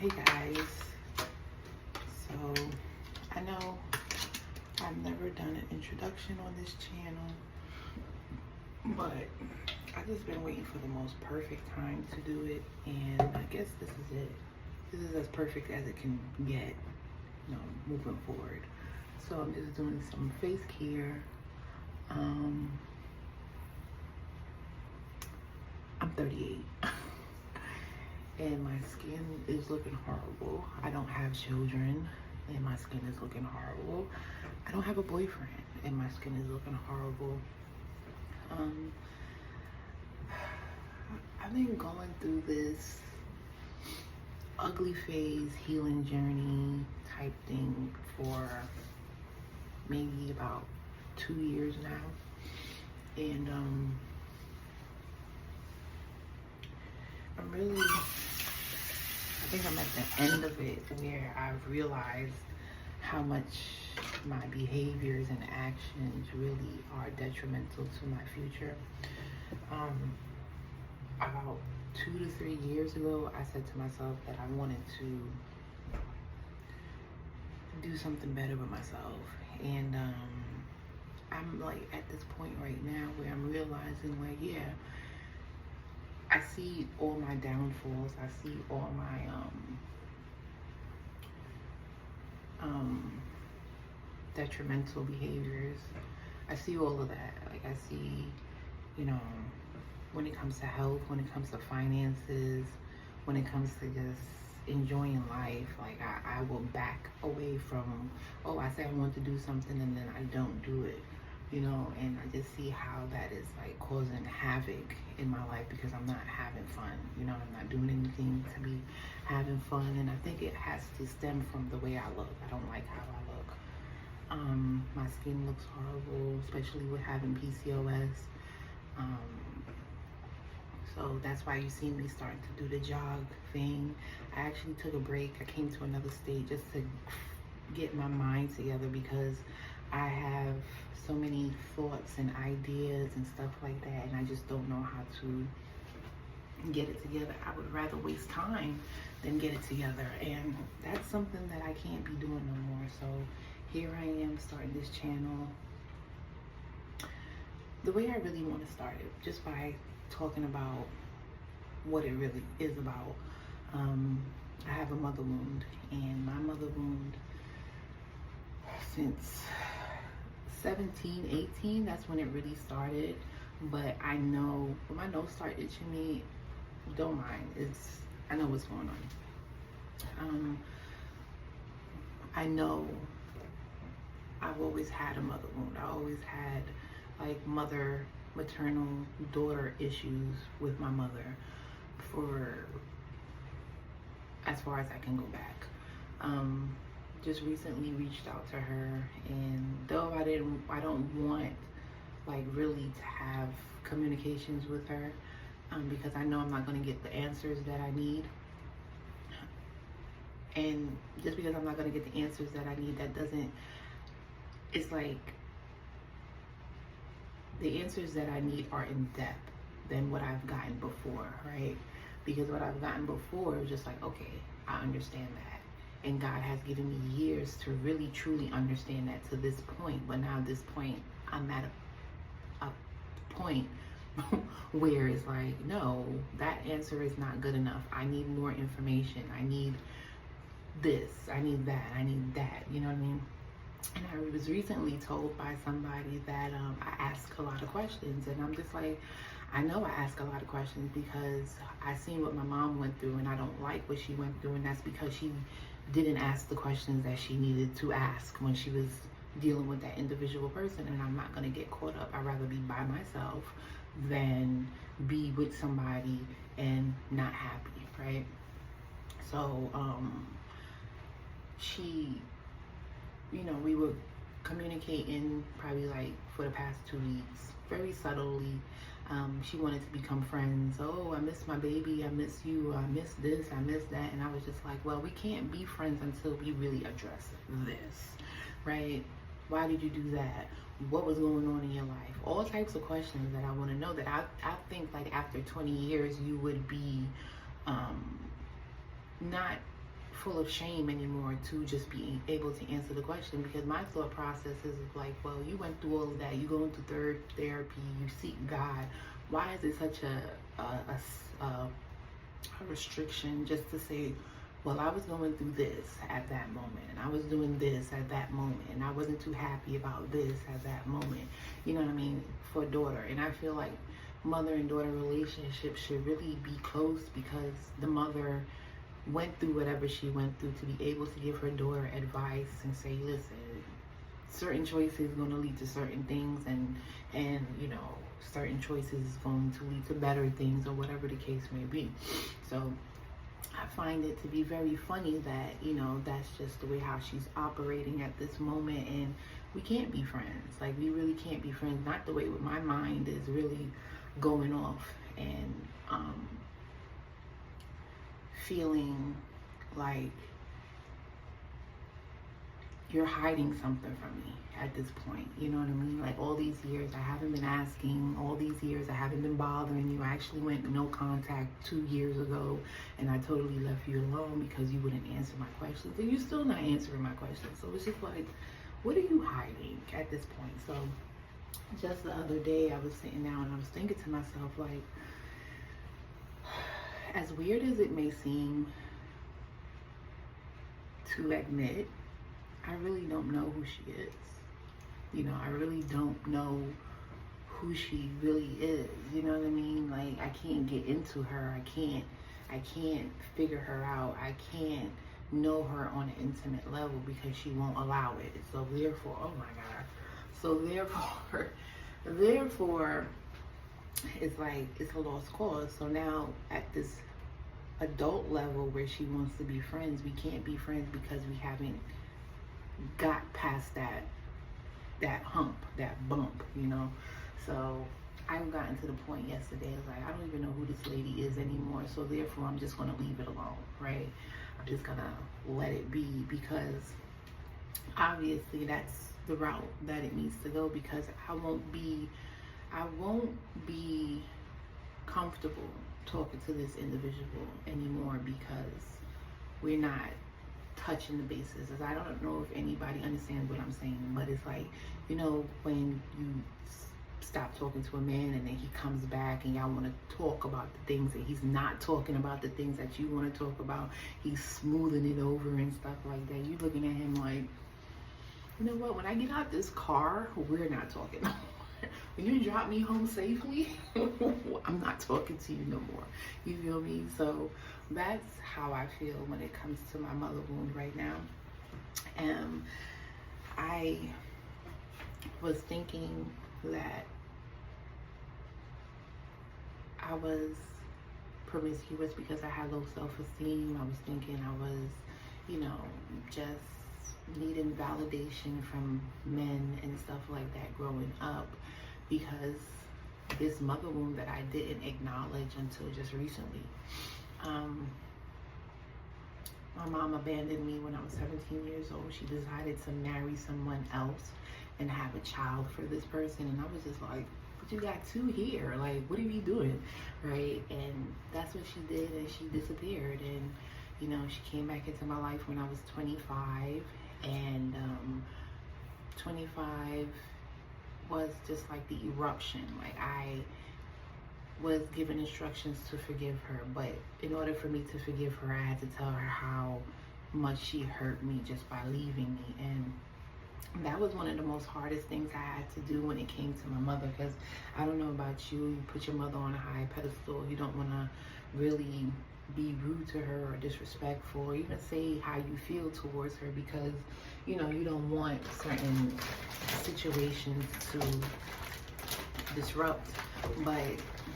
Hey guys, so I know I've never done an introduction on this channel, but I've just been waiting for the most perfect time to do it, and I guess this is it. This is as perfect as it can get, moving forward. So I'm just doing some face care. I'm 38. And my skin is looking horrible. I don't have children and my skin is looking horrible. I don't have a boyfriend and my skin is looking horrible. I've been going through this ugly phase healing journey type thing for maybe about 2 years now. And I think I'm at the end of it where I've realized how much my behaviors and actions really are detrimental to my future. About 2 to 3 years ago, I said to myself that I wanted to do something better with myself. And I'm like at this point right now where I'm realizing like, yeah, I see all my downfalls. I see all my detrimental behaviors. I see all of that. Like I see, when it comes to health, when it comes to finances, when it comes to just enjoying life, like I will back away from, oh, I say I want to do something and then I don't do it. And I just see how that is like causing havoc in my life because I'm not having fun. I'm not doing anything to be having fun, and I think it has to stem from the way I look. I don't like how I look. My skin looks horrible, especially with having PCOS. So that's why you see me starting to do the jog thing. I actually took a break. I came to another state just to get my mind together because I have so many thoughts and ideas and stuff like that, and I just don't know how to get it together. I would rather waste time than get it together, and that's something that I can't be doing no more. So here I am starting this channel the way I really want to start it, just by talking about what it really is about. I have a mother wound, and my mother wound since 17, 18, that's when it really started. But I know when my nose started itching me, don't mind. I know what's going on. I know I've always had a mother wound. I always had like maternal daughter issues with my mother for as far as I can go back. Just recently reached out to her, and though I don't want like really to have communications with her because I know I'm not going to get the answers that I need. And just because I'm not going to get the answers that I need, it's like the answers that I need are in depth than what I've gotten before, right? Because what I've gotten before is just like, okay, I understand that. And God has given me years to really truly understand that to this point. But now at this point, I'm at a point where it's like, no, that answer is not good enough. I need more information. I need this. I need that. I need that. You know what I mean? And I was recently told by somebody that I ask a lot of questions. And I'm just like, I know I ask a lot of questions because I seen what my mom went through, and I don't like what she went through. And that's because she didn't ask the questions that she needed to ask when she was dealing with that individual person. And I'm not going to get caught up. I'd rather be by myself than be with somebody and not happy, right? So we were communicating probably like for the past 2 weeks, very subtly. She wanted to become friends. Oh, I miss my baby. I miss you. I miss this. I miss that. And I was just like, well, we can't be friends until we really address this, right? Why did you do that? What was going on in your life? All types of questions that I want to know, that I think like after 20 years, you would be not full of shame anymore to just be able to answer the question, because my thought process is like, well, you went through all of that, you go into therapy, you seek God. Why is it such a restriction just to say, well, I was going through this at that moment, and I was doing this at that moment, and I wasn't too happy about this at that moment, you know what I mean, for a daughter. And I feel like mother and daughter relationships should really be close, because the mother went through whatever she went through to be able to give her daughter advice and say, listen, certain choices is going to lead to certain things, and you know, certain choices is going to lead to better things, or whatever the case may be. So I find it to be very funny that, you know, that's just the way how she's operating at this moment, and we can't be friends. Like, we really can't be friends. Not the way with my mind is really going off and feeling like you're hiding something from me at this point. You know what I mean? Like, all these years I haven't been asking, all these years I haven't been bothering you. I actually went no contact 2 years ago, and I totally left you alone because you wouldn't answer my questions, and you're still not answering my questions. So it's just like, what are you hiding at this point? So just the other day I was sitting down and I was thinking to myself, like, as weird as it may seem to admit, I really don't know who she is. You know, I really don't know who she really is. You know what I mean? Like, I can't get into her. I can't figure her out. I can't know her on an intimate level because she won't allow it. So therefore, oh my God. So therefore, it's like, it's a lost cause. So now at this adult level where she wants to be friends, we can't be friends because we haven't got past that hump, that bump, you know. So I've gotten to the point yesterday, like, I don't even know who this lady is anymore, so therefore I'm just gonna leave it alone, right? I'm just gonna let it be, because obviously that's the route that it needs to go, because I won't be comfortable talking to this individual anymore, because we're not touching the bases. As I don't know if anybody understands what I'm saying, but it's like, you know, when you stop talking to a man and then he comes back and y'all want to talk about the things that he's not talking about, the things that you want to talk about, he's smoothing it over and stuff like that. You looking at him like, you know what, when I get out this car, we're not talking no more. When you drop me home safely, I'm not talking to you no more. You feel me? So that's how I feel when it comes to my mother wound right now. I was thinking that I was promiscuous because I had low self-esteem. I was thinking I was, you know, just needing validation from men and stuff like that growing up, because this mother wound that I didn't acknowledge until just recently. My mom abandoned me when I was 17 years old. She decided to marry someone else and have a child for this person, and I was just like, but you got two here, like, what are you doing, right? And that's what she did, and she disappeared. And you know, she came back into my life when I was 25, and 25 was just like the eruption. Like, I was given instructions to forgive her, but in order for me to forgive her, I had to tell her how much she hurt me just by leaving me. And that was one of the most hardest things I had to do when it came to my mother, because I don't know about you, you put your mother on a high pedestal, you don't want to really be rude to her or disrespectful, or even say how you feel towards her, because you know, you don't want certain situations to disrupt. But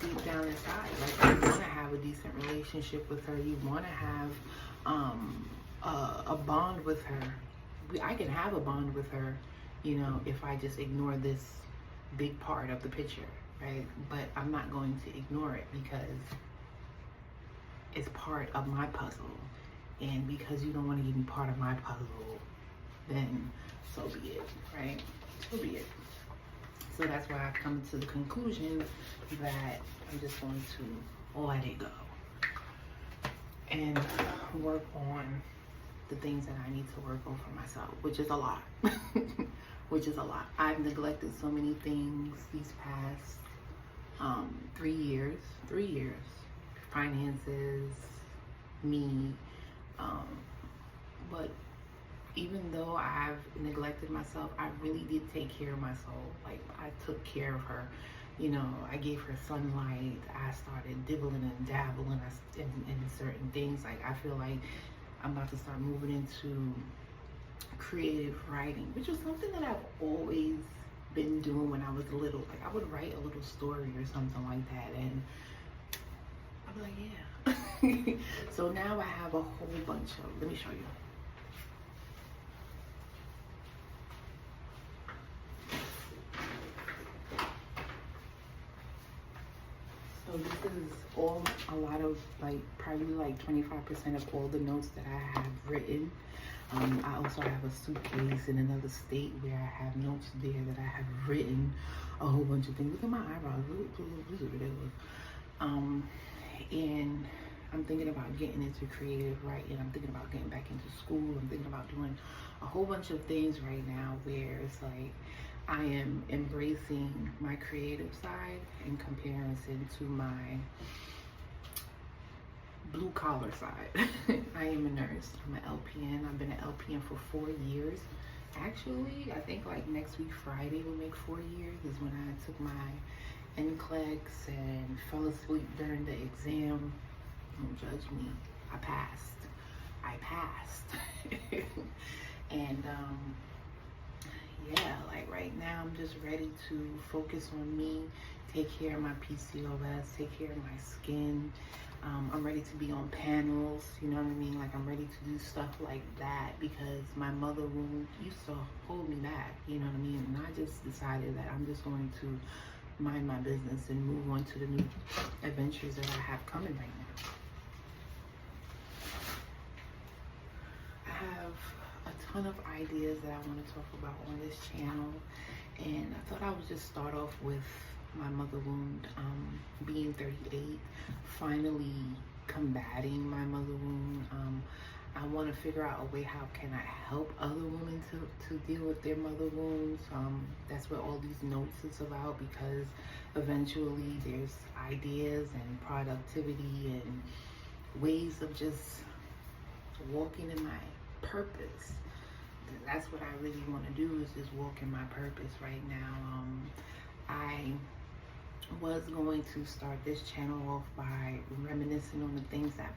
deep down inside, like, you want to have a decent relationship with her, you want to have a bond with her. I can have a bond with her, you know, if I just ignore this big part of the picture, right? But I'm not going to ignore it because it's part of my puzzle. And because you don't want to give me part of my puzzle, then so be it, right? So be it. So that's why I've come to the conclusion that I'm just going to let it go and work on the things that I need to work on for myself, which is a lot. Which is a lot. I've neglected so many things these past 3 years. 3 years. Finances, me. But even though I've neglected myself, I really did take care of my soul. Like, I took care of her. You know, I gave her sunlight. I started dibbling and dabbling in certain things. Like, I feel like I'm about to start moving into creative writing, which was something that I've always been doing when I was little. Like, I would write a little story or something like that, and I'm like, yeah. So now I have a whole bunch of, let me show you. So this is all, a lot of, like, probably like 25% of all the notes that I have written. I also have a suitcase in another state where I have notes there that I have written a whole bunch of things. Look at my eyebrows. This is ridiculous. And I'm thinking about getting into creative writing. I'm thinking about getting back into school. I'm thinking about doing a whole bunch of things right now where it's like I am embracing my creative side in comparison to my blue collar side. I am a nurse. I'm an LPN. I've been an LPN for 4 years. Actually, I think like next week Friday will make 4 years is when I took my NCLEX and fell asleep during the exam. Don't judge me. I passed. And yeah, like right now I'm just ready to focus on me, take care of my PCOS, take care of my skin. I'm ready to be on panels, you know what I mean? Like, I'm ready to do stuff like that because my mother wound used to hold me back, you know what I mean? And I just decided that I'm just going to mind my business and move on to the new adventures that I have coming right now. I have a ton of ideas that I want to talk about on this channel, and I thought I would just start off with my mother wound, being 38, finally combating my mother wound. I want to figure out a way how can I help other women to deal with their mother wounds. That's what all these notes is about, because eventually there's ideas and productivity and ways of just walking in my purpose. That's what I really want to do, is just walk in my purpose right now. I was going to start this channel off by reminiscing on the things that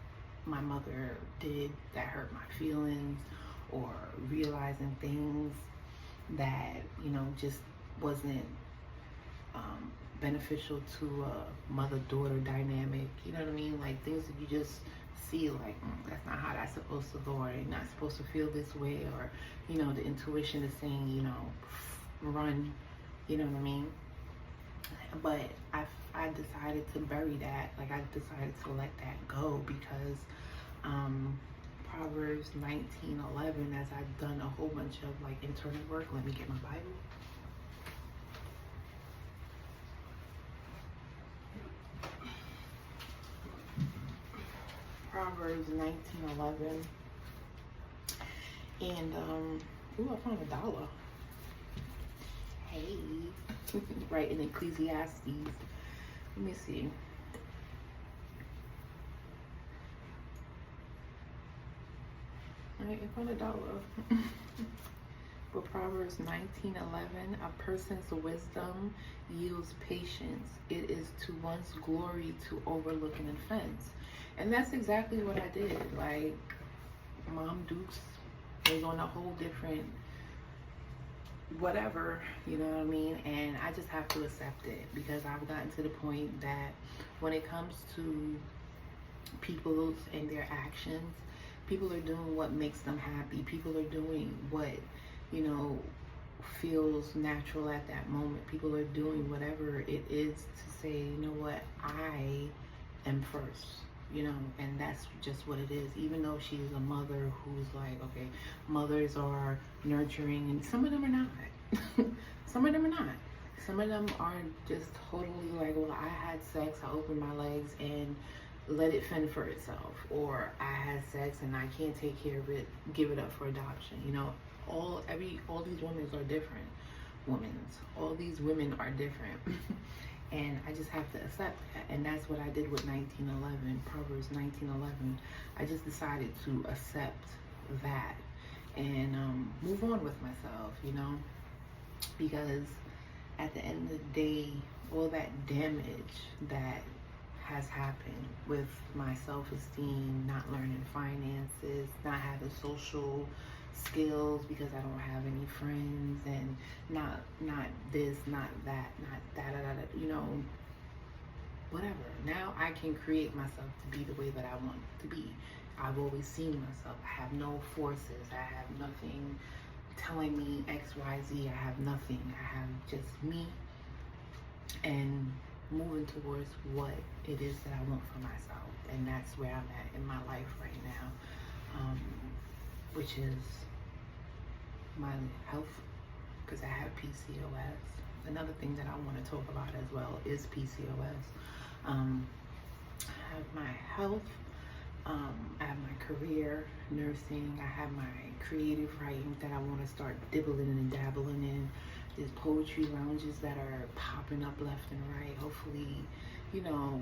my mother did that hurt my feelings, or realizing things that, you know, just wasn't beneficial to a mother-daughter dynamic, you know what I mean? Like, things that you just see like, that's not how that's supposed to go, or you're not supposed to feel this way, or, you know, the intuition is saying, you know, run, you know what I mean? But I decided to bury that. Like, I decided to let that go because Proverbs 19:11, as I've done a whole bunch of like internal work. Let me get my Bible. Proverbs 19:11, and ooh, I found $1. Hey, right in Ecclesiastes. Let me see. Right, I found $1. For Proverbs 19:11, a person's wisdom yields patience. It is to one's glory to overlook an offense. And that's exactly what I did. Like, Mom Dukes was on a whole different whatever, you know what I mean? And I just have to accept it, because I've gotten to the point that when it comes to people and their actions, people are doing what makes them happy. People are doing what, you know, feels natural at that moment. People are doing whatever it is to say, you know what, I am first, you know, and that's just what it is. Even though she's a mother who's like, okay, mothers are nurturing, and some of them are not. Some of them are not. Some of them are just totally like, well, I had sex, I opened my legs, and let it fend for itself, or I had sex and I can't take care of it, give it up for adoption. You know, all these women are different. All these women are different. And I just have to accept that. And that's what I did with 1911, Proverbs 19:11. I just decided to accept that and move on with myself, you know, because at the end of the day, all that damage that has happened with my self-esteem, not learning finances, not having social skills because I don't have any friends, and not this, not that, not that, you know, whatever. Now I can create myself to be the way that I want to be. I've always seen myself. I have no forces. I have nothing telling me X, Y, Z. I have nothing. I have just me and moving towards what it is that I want for myself. And that's where I'm at in my life right now, which is my health, because I have PCOS. Another thing that I want to talk about as well is PCOS. I have my health, I have my career, nursing, I have my creative writing that I want to start dibbling and dabbling in. There's poetry lounges that are popping up left and right. Hopefully, you know,